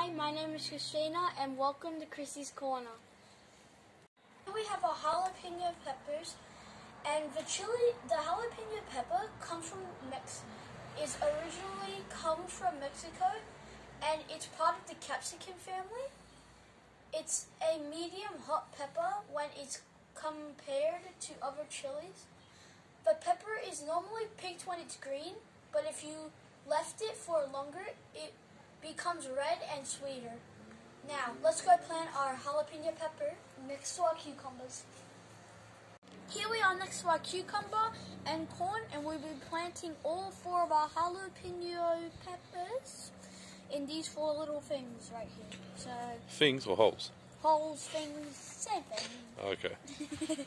Hi, my name is Christina and welcome to Chrissy's Corner. We have our jalapeno peppers, and the jalapeno pepper comes from originally comes from Mexico, and it's part of the capsicum family. It's a medium hot pepper when it's compared to other chilies. The pepper is normally picked when it's green, but if you left it for longer, it becomes red and sweeter. Now, let's go plant our jalapeno pepper next to our cucumbers. Here we are next to our cucumber and corn, and we'll be planting all 4 of our jalapeno peppers in these 4 little things right here. So things or holes? Holes, things, same thing. Okay.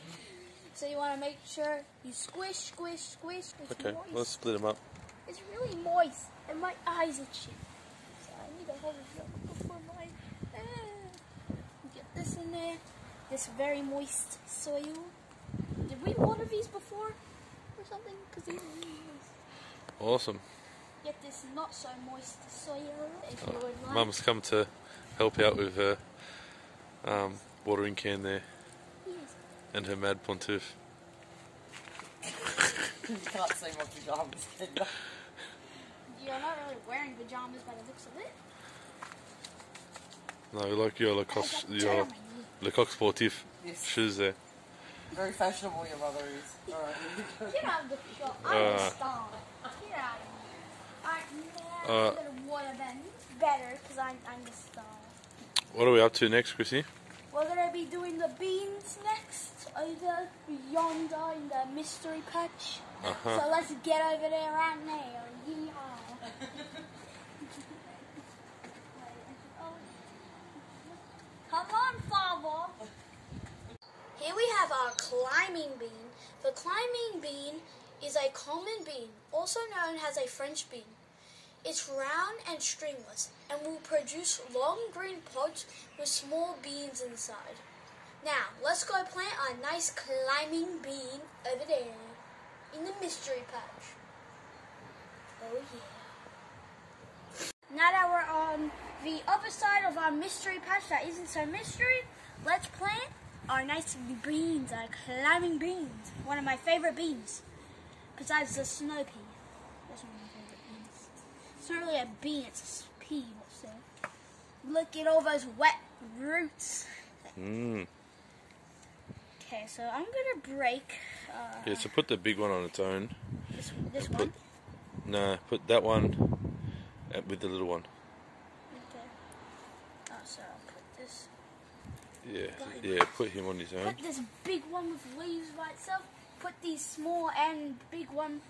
So you want to make sure you squish, squish, squish. Okay, let's split them up. It's really moist, and my eyes are itchy. So I need to hold it up before my... Get this in there. This very moist soil. Did we water these before or something? Because these are really moist. Awesome. Get this not so moist soil, if you would like. Mum's come to help out with her watering can there. Yes. And her mad pontiff. You can't see my pyjamas, can you? You're not really wearing pajamas by the looks of it. No, like your Lecoq Sportif shoes there. Very fashionable your mother is. Alright. Get out of the shop. I'm a star. Get out of here. Alright, now I'm going to water them better because I'm the star. What are we up to next, Chrissy? We're going to be doing the beans next, over yonder in the mystery patch. So let's get over there right now. Yeehaw. Come on, Father. Here we have our climbing bean. The climbing bean is a common bean, also known as a French bean. It's round and stringless and will produce long green pods with small beans inside. Now, let's go plant our nice climbing bean over there in the mystery patch. Oh yeah. Now that we're on the other side of our mystery patch that isn't so mystery, let's plant our nice beans, our climbing beans. One of my favorite beans, besides the snow pea. That's one of my favorite beans. It's not really a bean, it's a pea. So look at all those wet roots. Okay, so I'm gonna break. Yeah, so put the big one on its own. This one? No, put that one with the little one. Okay. Oh, so I'll put this. Yeah, put him on his own. Put this big one with leaves by itself. Put these small and big one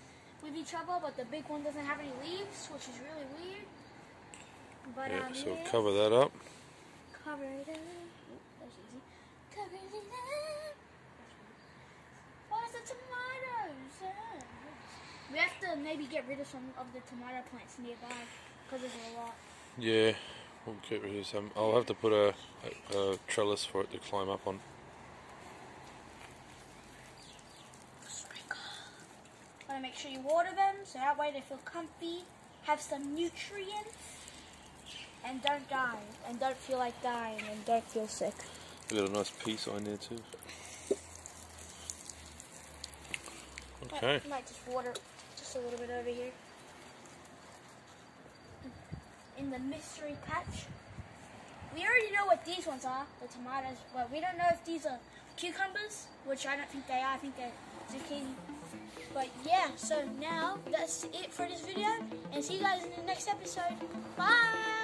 with each other, but the big one doesn't have any leaves, which is really weird. But yeah, so cover that up. Cover it up. That's easy. Cover it up. Oh, it's the tomatoes. We have to maybe get rid of some of the tomato plants nearby, because there's a lot. Yeah, we'll get rid of some. I'll have to put a trellis for it to climb up on. Sprinkle. Want to make sure you water them, so that way they feel comfy, have some nutrients, and don't die, and don't feel like dying, and don't feel sick. We got a nice pea sign there too. Okay. Might just water just a little bit over here. In the mystery patch. We already know what these ones are, the tomatoes, but we don't know if these are cucumbers, which I don't think they are. I think they're zucchini. But yeah, so now that's it for this video, and see you guys in the next episode. Bye!